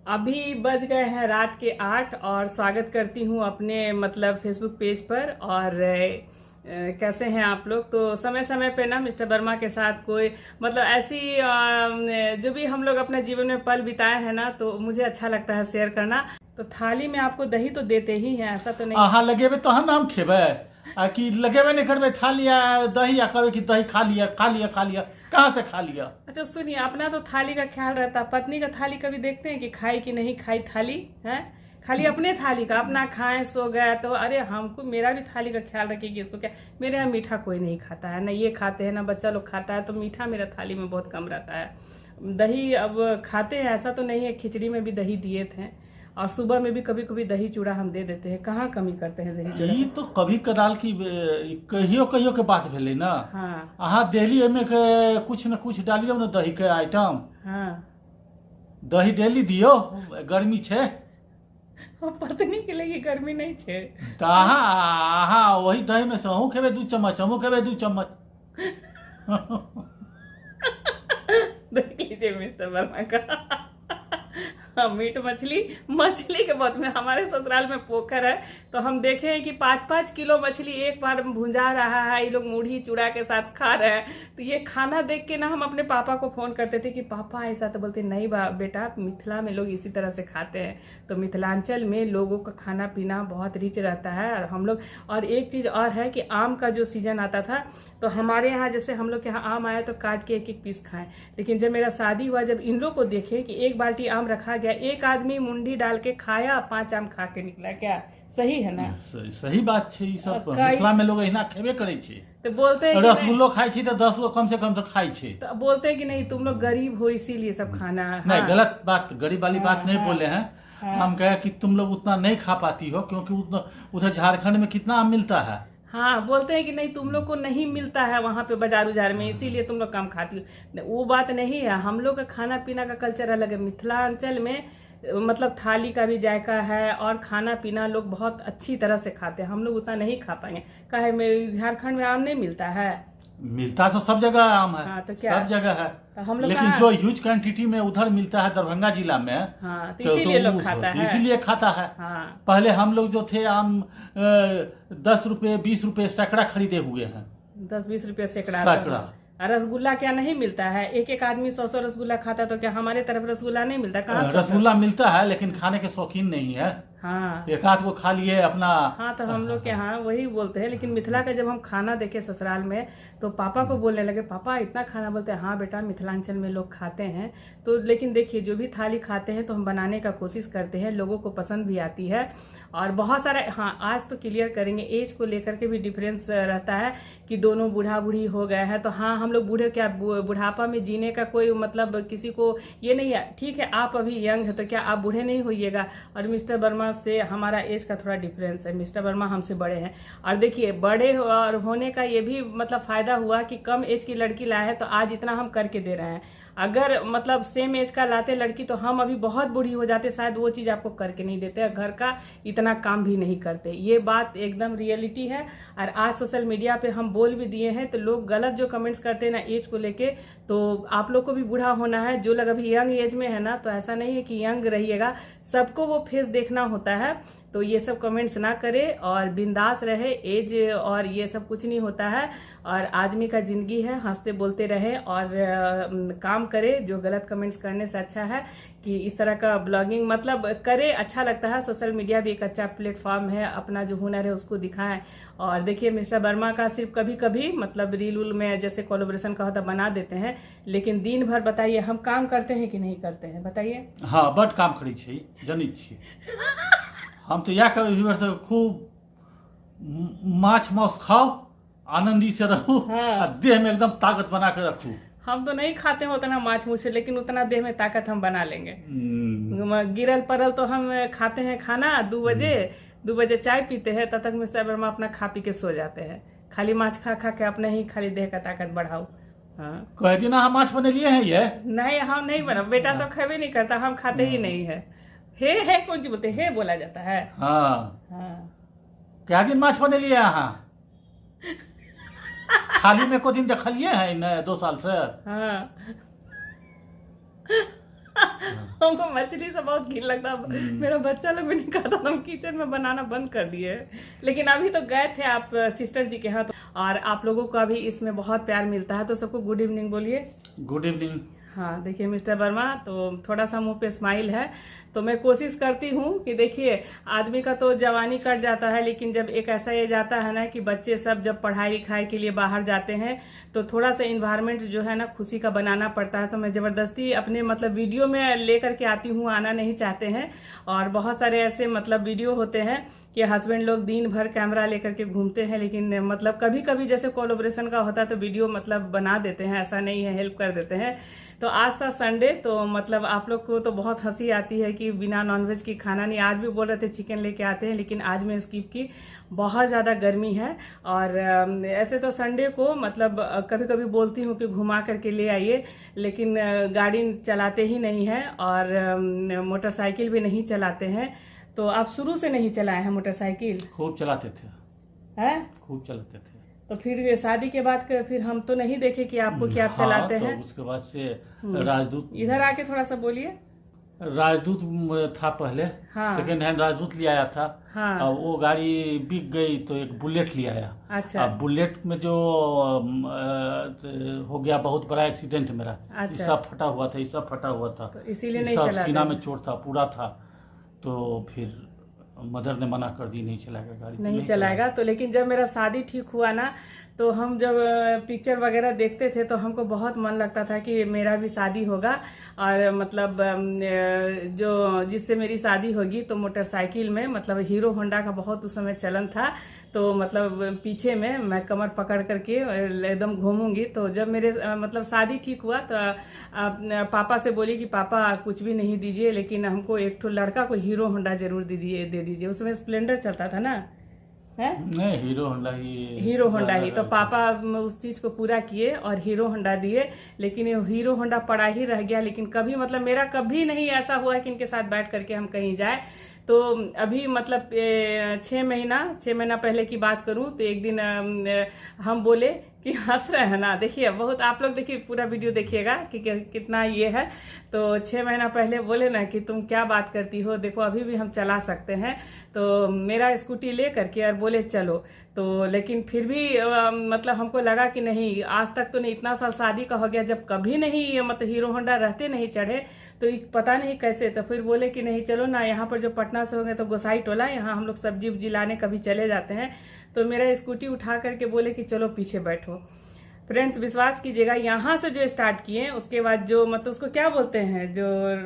अभी बज गए हैं रात के 8 और स्वागत करती हूँ अपने मतलब फेसबुक पेज पर। और कैसे हैं आप लोग। तो समय समय पे ना मिस्टर वर्मा के साथ कोई मतलब ऐसी जो भी हम लोग अपने जीवन में पल बिताए हैं ना, तो मुझे अच्छा लगता है शेयर करना। तो थाली में आपको दही तो देते ही हैं, ऐसा तो नहीं। अहाँ लगेबे तहन नाम खेबे आ कि लगेबे नहीं करबे थाली आ दही आ कहबे कि दही खा लिया खा लिया खा लिया, कहाँ से खा लिया। अच्छा सुनिए, अपना तो थाली का ख्याल रहता है, पत्नी का थाली कभी देखते हैं कि खाई कि नहीं खाई थाली है। खाली अपने थाली का अपना खाएं सो गया। तो अरे हमको मेरा भी थाली का ख्याल रखिए कि इसको क्या। मेरे यहाँ मीठा कोई नहीं खाता है, ना ये खाते हैं ना बच्चा लोग खाता है, तो मीठा मेरा थाली में बहुत कम रहता है। दही अब खाते हैं ऐसा तो नहीं है, खिचड़ी में भी दही दिए थे और सुबह में भी कभी कभी दही चूड़ा हम दे देते हैं। कहाँ कमी करते हैं दही चूड़ा। ई तो कभी कदाल की कहियो कहियो के बात भेले ना। हाँ अहाँ डेली एमे के कुछ न कुछ डालियो ना दही के आइटम। हाँ। दही डेली दियो, गर्मी छे। और पत्नी के लिए गर्मी नहीं छे। तो अहाँ अहाँ वही दही में से अहूँ खेबे 2 चम्मच, हमहूँ खेबे 2 चम्मच। देख लीजिए मिस्टर वर्मा का। हाँ, मीट मछली मछली के बहुत में हमारे ससुराल में पोखर है, तो हम देखे हैं कि 5-5 किलो मछली एक बार भुंजा रहा है। ये लोग मुढ़ी चूड़ा के साथ खा रहे हैं। तो ये खाना देख के ना हम अपने पापा को फोन करते थे कि पापा ऐसा, तो बोलते नहीं बेटा, मिथिला में लोग इसी तरह से खाते हैं। तो मिथिलांचल में लोगों का खाना पीना बहुत रिच रहता है। और हम लोग, और एक चीज और है कि आम का जो सीजन आता था, तो हमारे यहाँ जैसे हम लोग के यहाँ आम आया तो काट के एक एक पीस खाएं। लेकिन जब मेरा शादी हुआ, जब इन लोग को देखे कि एक बाल्टी आम रखा गया, एक आदमी मुंडी डाल के खाया, 5 आम खा के निकला। क्या सही है ना। सही बात छे। ई सब मिथिला में लोग एहिना खेबे करे छे। तो बोलते हैं रसगुल्लो खाई छी तो 10 गो कम से कम तो खाई छे। तो बोलते हैं कि नहीं तुम लोग गरीब हो इसीलिए सब खाना। नहीं, हाँ, गलत बात, गरीब वाली बात नहीं बोले हैं। हाँ। हम कहे कि तुम लोग उतना नहीं खा पाती हो क्योंकि उतना उधर झारखंड में कितना आम मिलता है। हाँ, बोलते हैं कि नहीं तुम लोग को नहीं मिलता है वहां पे बाजार उजार में, इसीलिए तुम लोग कम खाती हो। वो बात नहीं है। हम लोग का खाना पीना का कल्चर अलग है। मिथिलांचल में मतलब थाली का भी जायका है और खाना पीना लोग बहुत अच्छी तरह से खाते हैं। हम लोग उतना नहीं खा पाएंगे। काहे में झारखंड में आम नहीं मिलता है। मिलता तो सब जगह आम है। हाँ, तो क्या सब जगह है। तो हम लोग लेकिन जो ह्यूज क्वांटिटी में उधर मिलता है दरभंगा जिला में, हाँ, तो इसीलिए लोग खाता है। इसीलिए खाता है। हाँ, पहले हम लोग जो थे आम 10 रुपए 20 रुपए सैकड़ा खरीदे हुए हैं। 10-20 रुपये सैकड़ा। सैकड़ा। और रसगुल्ला क्या नहीं मिलता है। एक एक आदमी 100 रसगुल्ला खाता, तो क्या हमारे तरफ रसगुल्ला नहीं मिलता। कहाँ से रसगुल्ला मिलता है लेकिन खाने के शौकीन नहीं है। हाँ एक आध को खा लिए अपना। हाँ, तो हम लोग के यहाँ वही बोलते हैं। लेकिन मिथिला का जब हम खाना देखे ससुराल में, तो पापा को बोलने लगे, पापा इतना खाना। बोलते हैं हाँ बेटा, मिथिलांचल में लोग खाते हैं। तो लेकिन देखिए, जो भी थाली खाते हैं तो हम बनाने का कोशिश करते हैं, लोगों को पसंद भी आती है। और बहुत सारा, हाँ आज तो क्लियर करेंगे, एज को लेकर के भी डिफरेंस रहता है कि दोनों बूढ़ा बूढ़ी हो गए हैं। तो हाँ, हम लोग बूढ़े, क्या बुढ़ापा में जीने का कोई मतलब किसी को ये नहीं है। ठीक है, आप अभी यंग है तो क्या आप बूढ़े नहीं होइएगा। और मिस्टर वर्मा से हमारा एज का थोड़ा डिफरेंस है। मिस्टर वर्मा हमसे बड़े हैं। और देखिए, बड़े और होने का ये भी मतलब फायदा हुआ कि कम एज की लड़की लाए हैं तो आज इतना हम करके दे रहे हैं। अगर मतलब सेम एज का लाते लड़की तो हम अभी बहुत बूढ़ी हो जाते, शायद वो चीज आपको करके नहीं देते, घर का इतना काम भी नहीं करते। ये बात एकदम रियलिटी है। और आज सोशल मीडिया पे हम बोल भी दिए हैं, तो लोग गलत जो कमेंट्स करते हैं ना एज को लेके, तो आप लोग को भी बूढ़ा होना है। जो लोग अभी यंग एज में है ना, तो ऐसा नहीं है कि यंग रहिएगा, सबको वो फेस देखना होता है। तो ये सब कमेंट्स ना करे और बिंदास रहे। एज और ये सब कुछ नहीं होता है। और आदमी का जिंदगी है, हंसते बोलते रहे और काम करे। जो गलत कमेंट्स करने से अच्छा है कि इस तरह का ब्लॉगिंग मतलब करे, अच्छा लगता है। सोशल मीडिया भी एक अच्छा प्लेटफॉर्म है, अपना जो हुनर है उसको दिखाएं। और देखिए, मिस्टर वर्मा का सिर्फ कभी कभी मतलब रील उल में जैसे कोलैबोरेशन का होता बना देते हैं, लेकिन दिन भर बताइए हम काम करते हैं कि नहीं करते हैं, बताइए। हाँ, बड काम करी छी, जनी छी। हम तो या कभी से खूब माछ मांस खाओ, आनंदी से रहो। हाँ। देह में एकदम ताकत बना के रखू। हम तो नहीं खाते हैं उतना माछ मुछ, लेकिन उतना देह में ताकत हम बना लेंगे। गिरल परल तो हम खाते हैं खाना 2 बजे चाय पीते हैं, तब तक मिस्टर वर्मा अपना खा पी के सो जाते हैं। खाली माछ खा खा के अपने ही खाली देह का ताकत बढ़ाओ। हाँ, कह दिन हम माछ बने लिए हैं ये। नहीं हम नहीं बना, बेटा सब खावे नहीं करता, हम खाते ही नहीं है। हे कौन सी बोलते हे बोला जाता है। हाँ, हाँ, क्या दिन माछ बने लिए अहाँ। खाली में को दिन देखलिए है न 2 साल से। हाँ। हमको मछली से बहुत घिन लगता है, मेरा बच्चा लोग भी नहीं खाता, तो हम किचन में बनाना बंद कर दिए। लेकिन अभी तो गए थे आप सिस्टर जी के यहाँ, तो और आप लोगों का भी इसमें बहुत प्यार मिलता है, तो सबको गुड इवनिंग बोलिए। Good evening. हाँ देखिए मिस्टर वर्मा, तो थोड़ा सा मुंह पे स्माइल है, तो मैं कोशिश करती हूँ कि देखिए आदमी का तो जवानी कट जाता है, लेकिन जब एक ऐसा एज आता है ना कि बच्चे सब जब पढ़ाई लिखाई के लिए बाहर जाते हैं, तो थोड़ा सा इन्वायरमेंट जो है ना खुशी का बनाना पड़ता है। तो मैं जबरदस्ती अपने मतलब वीडियो में लेकर के आती हूँ, आना नहीं चाहते हैं। और बहुत सारे ऐसे मतलब वीडियो होते हैं कि हस्बैंड लोग दिन भर कैमरा लेकर के घूमते हैं, लेकिन मतलब कभी कभी जैसे कोलैबोरेशन का होता है तो वीडियो मतलब बना देते हैं, ऐसा नहीं है, हेल्प कर देते हैं। तो आज था संडे, तो मतलब आप लोग को तो बहुत हंसी आती है कि बिना नॉनवेज की खाना नहीं। आज भी बोल रहे थे चिकन लेके आते हैं, लेकिन आज मैं स्किप की, बहुत ज़्यादा गर्मी है। और ऐसे तो संडे को मतलब कभी कभी बोलती हूँ कि घुमा करके ले आइए, लेकिन गाड़ी चलाते ही नहीं है और मोटरसाइकिल भी नहीं चलाते हैं। तो आप शुरू से नहीं चलाए हैं मोटरसाइकिल? खूब चलाते थे। हैं? खूब चलाते थे। तो फिर शादी के बाद फिर हम तो नहीं देखे कि आपको क्या आप चलाते हैं। तो उसके बाद से राजदूत, इधर आके थोड़ा सा बोलिए। राजदूत था पहले। हाँ। सेकेंड हैंड राजदूत ले आया था। हाँ। और वो गाड़ी बिक गई तो एक बुलेट ले आया। अच्छा। अब बुलेट में जो हो गया बहुत बड़ा एक्सीडेंट मेरा। अच्छा। ईसा फटा हुआ था, ईसा फटा हुआ था, तो इसीलिए नहीं ईसा चलाते सीना हैं। में चोट था, पूरा था। तो फिर मदर ने मना कर दी, नहीं चलाएगा गाड़ी, नहीं चलाएगा। तो लेकिन जब मेरा शादी ठीक हुआ ना, तो हम जब पिक्चर वगैरह देखते थे तो हमको बहुत मन लगता था कि मेरा भी शादी होगा। और मतलब जो जिससे मेरी शादी होगी तो मोटरसाइकिल में मतलब हीरो होंडा का बहुत उस समय चलन था, तो मतलब पीछे में मैं कमर पकड़ करके एकदम घूमूंगी। तो जब मेरे मतलब शादी ठीक हुआ तो पापा से बोली कि पापा कुछ भी नहीं दीजिए, लेकिन हमको एक ठो लड़का को हीरो होंडा जरूर दे दीजिए। उसमें स्प्लेंडर चलता था ना, है? नहीं, हीरो होंडा ही। तो पापा उस चीज को पूरा किए और हीरो होंडा दिए, लेकिन ये हीरो होंडा पड़ा ही रह गया। लेकिन कभी मतलब मेरा कभी नहीं ऐसा हुआ कि इनके साथ बैठ करके हम कहीं जाए। तो अभी मतलब 6 महीना पहले की बात करूं तो एक दिन हम बोले कि हंस रहे हैं ना, देखिए बहुत आप लोग देखिए पूरा वीडियो देखिएगा कि कितना ये है। तो 6 महीना पहले बोले ना कि तुम क्या बात करती हो, देखो अभी भी हम चला सकते हैं। तो मेरा स्कूटी ले करके और बोले चलो। तो लेकिन फिर भी मतलब हमको लगा कि नहीं, आज तक तो नहीं, इतना साल शादी का हो गया, जब कभी नहीं मतलब हीरो होंडा रहते नहीं चढ़े, तो पता नहीं कैसे। तो फिर बोले कि नहीं चलो ना, यहाँ पर जो पटना से होंगे तो गोसाई टोला, यहाँ हम लोग सब्जी उब्जी लाने कभी चले जाते हैं। तो मेरा स्कूटी उठा करके बोले कि चलो पीछे बैठो। फ्रेंड्स विश्वास कीजिएगा, यहाँ से जो स्टार्ट किए उसके बाद जो मतलब उसको क्या बोलते हैं, जो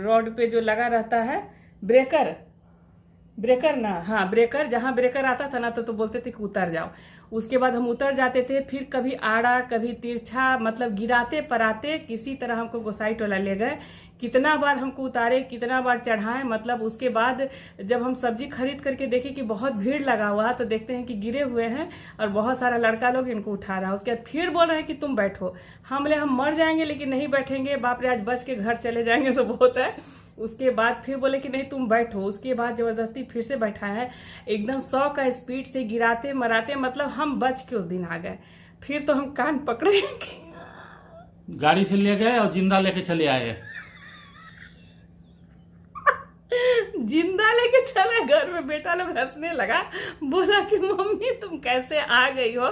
रोड पे जो लगा रहता है ब्रेकर ना, हाँ ब्रेकर, जहाँ ब्रेकर आता था ना तो बोलते थे कि उतर जाओ। उसके बाद हम उतर जाते थे, फिर कभी आड़ा कभी तिरछा मतलब गिराते पराते किसी तरह हमको गोसाई टोला ले गए। कितना बार हमको उतारे, कितना बार चढ़ाए। मतलब उसके बाद जब हम सब्जी खरीद करके देखे कि बहुत भीड़ लगा हुआ, तो देखते हैं कि गिरे हुए हैं और बहुत सारा लड़का लोग इनको उठा रहा है। उसके बाद फिर बोल रहे हैं कि तुम बैठो। हम बोले हम मर जाएंगे लेकिन नहीं बैठेंगे, बाप रे आज बच के घर चले जाएंगे तो बहुत है। उसके बाद फिर बोले कि नहीं तुम बैठो। उसके बाद जबरदस्ती फिर से बैठा है, एकदम 100 का स्पीड से गिराते मराते, मतलब हम बच के उस दिन आ गए। फिर तो हम कान पकड़े, गाड़ी से ले गए और जिंदा लेके चले आए। जिंदा लेके चला। घर में बेटा लोग हंसने लगा, बोला कि मम्मी तुम कैसे आ गई हो।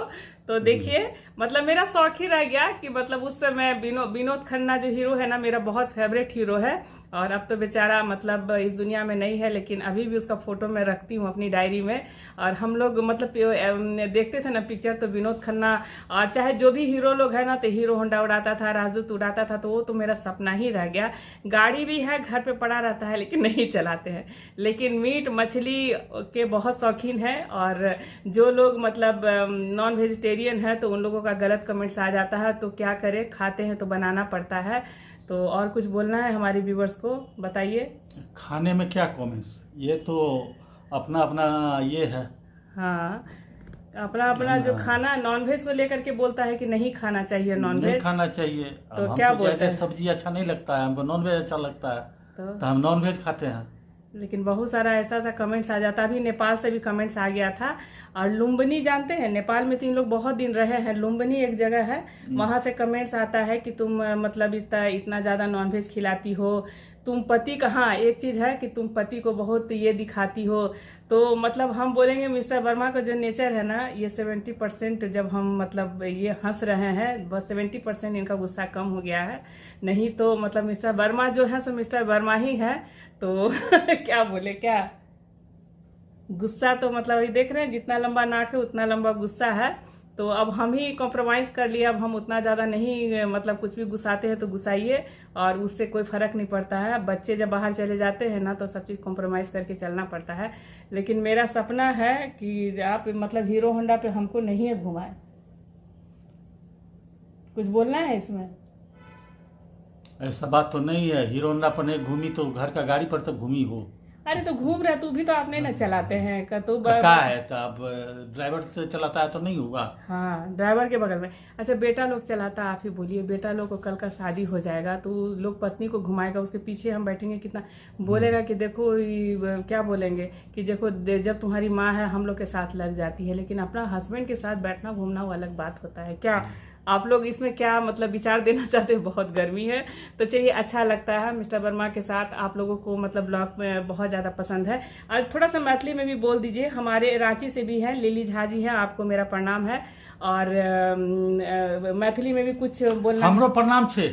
तो देखिए मतलब मेरा शौक ही रह गया कि मतलब उस समय विनोद खन्ना जो हीरो है ना, मेरा बहुत फेवरेट हीरो है। और अब तो बेचारा मतलब इस दुनिया में नहीं है, लेकिन अभी भी उसका फोटो मैं रखती हूँ अपनी डायरी में। और हम लोग मतलब देखते थे ना पिक्चर, तो विनोद खन्ना और चाहे जो भी हीरो लोग है ना, तो हीरो होंडा उड़ाता था, राजदूत उड़ाता था। तो वो तो मेरा सपना ही रह गया। गाड़ी भी है, घर पे पड़ा रहता है, लेकिन नहीं चलाते हैं। लेकिन मीट मछली के बहुत शौकीन है। और जो लोग मतलब नॉन वेजिटेरियन है तो उन लोगों का गलत कमेंट्स आ जाता है, तो क्या करे, खाते हैं तो बनाना पड़ता है। तो और कुछ बोलना है हमारे व्यूवर्स को, बताइए। खाने में क्या कमेंट्स, ये तो अपना अपना ये है। हाँ अपना अपना जो खाना नॉनवेज को लेकर के बोलता है कि नहीं खाना चाहिए नॉनवेज, नहीं खाना चाहिए। तो क्या बोलते हैं, सब्जी अच्छा नहीं लगता है, हमको नॉनवेज अच्छा लगता है, तो हम नॉनवेज खाते हैं। लेकिन बहुत सारा ऐसा कमेंट्स आ जाता है। अभी नेपाल से भी कमेंट्स आ गया था। और लुम्बिनी जानते हैं, नेपाल में 3 लोग बहुत दिन रहे हैं। लुम्बिनी एक जगह है, वहां से कमेंट्स आता है कि तुम मतलब इतना ज्यादा नॉनवेज खिलाती हो, तुम पति का, हाँ एक चीज है कि तुम पति को बहुत ये दिखाती हो, तो मतलब हम बोलेंगे मिस्टर वर्मा का जो नेचर है ना, ये 70% जब हम मतलब ये हंस रहे हैं, बस 70% इनका गुस्सा कम हो गया है, नहीं तो मतलब मिस्टर वर्मा जो है सो मिस्टर वर्मा ही है। तो क्या बोले, क्या गुस्सा तो मतलब ये देख रहे हैं, जितना लंबा नाक है उतना लंबा गुस्सा है। तो अब हम ही कॉम्प्रोमाइज कर लिया, अब हम उतना ज्यादा नहीं मतलब कुछ भी गुस्साते हैं तो गुस्साइए, और उससे कोई फर्क नहीं पड़ता है। बच्चे जब बाहर चले जाते हैं ना तो सब चीज कॉम्प्रोमाइज करके चलना पड़ता है। लेकिन मेरा सपना है कि आप मतलब हीरो होंडा पे हमको नहीं है घुमाए। कुछ बोलना है इसमें? ऐसा बात तो नहीं है, हीरो होंडा पर नहीं घूमी तो घर का गाड़ी पर तो घूमी हो। अरे तो घूम रहे तू भी तो आपने ना चलाते हैं का तो क्या है, तो अब ड्राइवर से चलाता है तो नहीं होगा। हाँ ड्राइवर के बगल में। अच्छा बेटा लोग चलाता, आप ही बोलिए, बेटा लोग को कल का शादी हो जाएगा तो लोग पत्नी को घुमाएगा, उसके पीछे हम बैठेंगे, कितना बोलेगा कि देखो क्या बोलेंगे कि देखो जब तुम्हारी माँ है हम लोग के साथ लग जाती है, लेकिन अपना हस्बैंड के साथ बैठना घूमना वो अलग बात होता है। क्या आप लोग इसमें क्या मतलब विचार देना चाहते हैं? बहुत गर्मी है तो चलिए, अच्छा लगता है मिस्टर वर्मा के साथ आप लोगों को, मतलब ब्लॉग में बहुत ज़्यादा पसंद है। और थोड़ा सा मैथिली में भी बोल दीजिए, हमारे रांची से भी हैं, लिली झा जी हैं, आपको मेरा प्रणाम है। और मैथिली में भी कुछ बोलना, हमरो प्रणाम छे,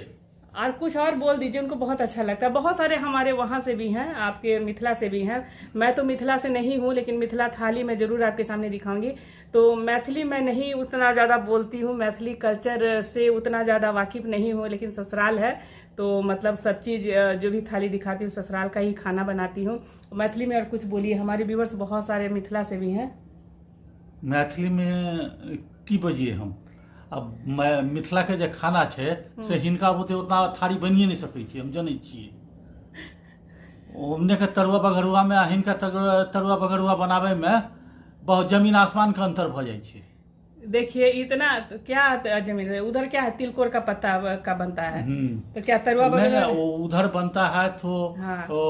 और कुछ और बोल दीजिए, उनको बहुत अच्छा लगता है। बहुत सारे हमारे वहाँ से भी हैं, आपके मिथिला से भी हैं। मैं तो मिथिला से नहीं हूँ, लेकिन मिथिला थाली मैं जरूर आपके सामने दिखाऊंगी। तो मैथिली मैं नहीं उतना ज़्यादा बोलती हूँ, मैथिली कल्चर से उतना ज़्यादा वाकिफ नहीं हूँ, लेकिन ससुराल है तो मतलब सब चीज़ जो भी थाली दिखाती हूँ ससुराल का ही खाना बनाती हूँ मैथिली में। और कुछ बोलिए, हमारे व्यूवर्स बहुत सारे मिथिला से भी हैं। मैथिली में की बजिए हम, अब मिथिला के जे खाना छे से हिनका बुते उतना थारी बनिए नहीं सकै छी, हम जनै छियै। हमने के तरुआ बघरुआ में हिनका तरुआ बघरुआ बनावे में बहुत जमीन आसमान का अंतर भ जाय छे। देखिए इतना तो क्या जमीन है, उधर क्या है, तिलकोर का पत्ता का बनता है, तो क्या तरुआ वगैरह उधर बनता है तो, हाँ। तो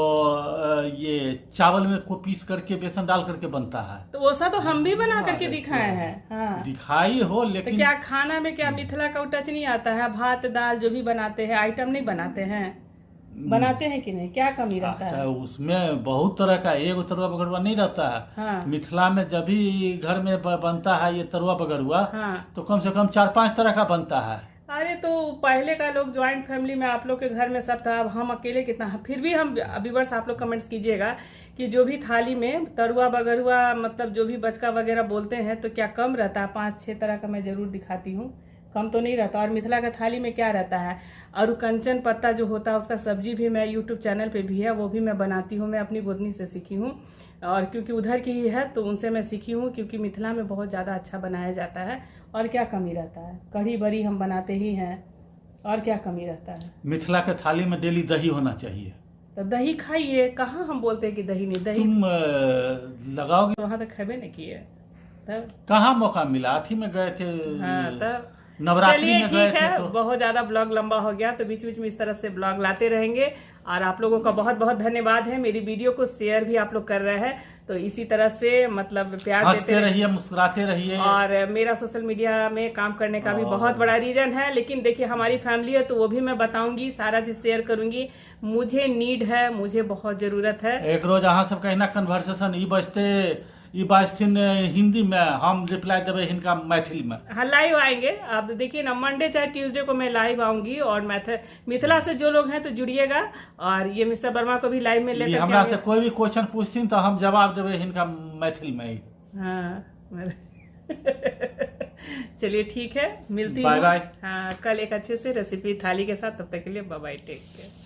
ये चावल में को पीस करके बेसन डाल करके बनता है, तो वैसा तो हम भी बना करके दिखाए हैं। हाँ दिखाई हो, लेकिन तो क्या खाना में क्या मिथिला का टच नहीं आता है? भात दाल जो भी बनाते हैं आइटम नहीं बनाते हैं, बनाते हैं कि नहीं? क्या कमी रहता है उसमें? बहुत तरह का, एगो तरुआ बगरुआ नहीं रहता है। हाँ। मिथिला में जब भी घर में बनता है ये तरुआ बगरुआ, हाँ। तो कम से कम 4-5 तरह का बनता है। अरे तो पहले का लोग ज्वाइंट फैमिली में आप लोग के घर में सब था, अब हम अकेले कितना है, फिर भी हम व्यूअर्स आप लोग कमेंट्स कीजिएगा कि जो भी थाली में तरुआ बगरुआ मतलब जो भी बचका वगैरह बोलते हैं तो क्या कम रहता है? 5-6 तरह का मैं जरूर दिखाती हूँ, कम तो नहीं रहता। और मिथिला का थाली में क्या रहता है, और कंचन पत्ता जो होता है उसका सब्जी भी मैं यूट्यूब चैनल पे भी है, वो भी मैं बनाती हूँ, मैं अपनी गोदनी से सीखी हूँ, और क्योंकि उधर की ही है तो उनसे मैं सीखी हूँ, क्योंकि मिथिला में बहुत ज़्यादा अच्छा बनाया जाता है। और क्या कमी रहता है? कढ़ी बड़ी हम बनाते ही हैं, और क्या कमी रहता है? मिथिला के थाली में डेली दही होना चाहिए। तो दही खाइए, कहाँ हम बोलते हैं कि दही नहीं, दही तुम लगाओगे वहाँ तक खेबे नहीं किए, तब कहाँ मौका मिला? अथी में गए थे, हाँ तब नवरात्रि में गए थे तो। बहुत ज्यादा ब्लॉग लंबा हो गया, तो बीच बीच में इस तरह से ब्लॉग लाते रहेंगे। और आप लोगों का बहुत बहुत धन्यवाद है, मेरी वीडियो को शेयर भी आप लोग कर रहे हैं, तो इसी तरह से मतलब प्यार देते रहिए, मुस्कुराते रहिए। और मेरा सोशल मीडिया में काम करने का भी बहुत बड़ा रीजन है, लेकिन देखिए हमारी फैमिली है तो वो भी मैं बताऊंगी, सारा चीज शेयर करूंगी। मुझे नीड है, मुझे बहुत जरूरत है। एक रोज अहाँ सबके अहिना कन्वर्सेशन ई बाजथिन हिंदी में, हम रिप्लाई देवे हिनका मैथिली में। हाँ लाइव आएंगे, आप देखिए ना, मंडे चाहे ट्यूसडे को मैं लाइव आऊंगी। और मिथिला से जो लोग हैं तो जुड़िएगा, और ये मिस्टर वर्मा को भी लाइव में लेकर हमरा से कोई भी क्वेश्चन पूछथिन तो हम जवाब देवे हिनका मैथिली में ही। हाँ चलिए ठीक है, मिलती हूँ। Bye bye. हाँ कल एक अच्छे से रेसिपी थाली के साथ, तब तक के लिए बाय बाय, टेक केयर।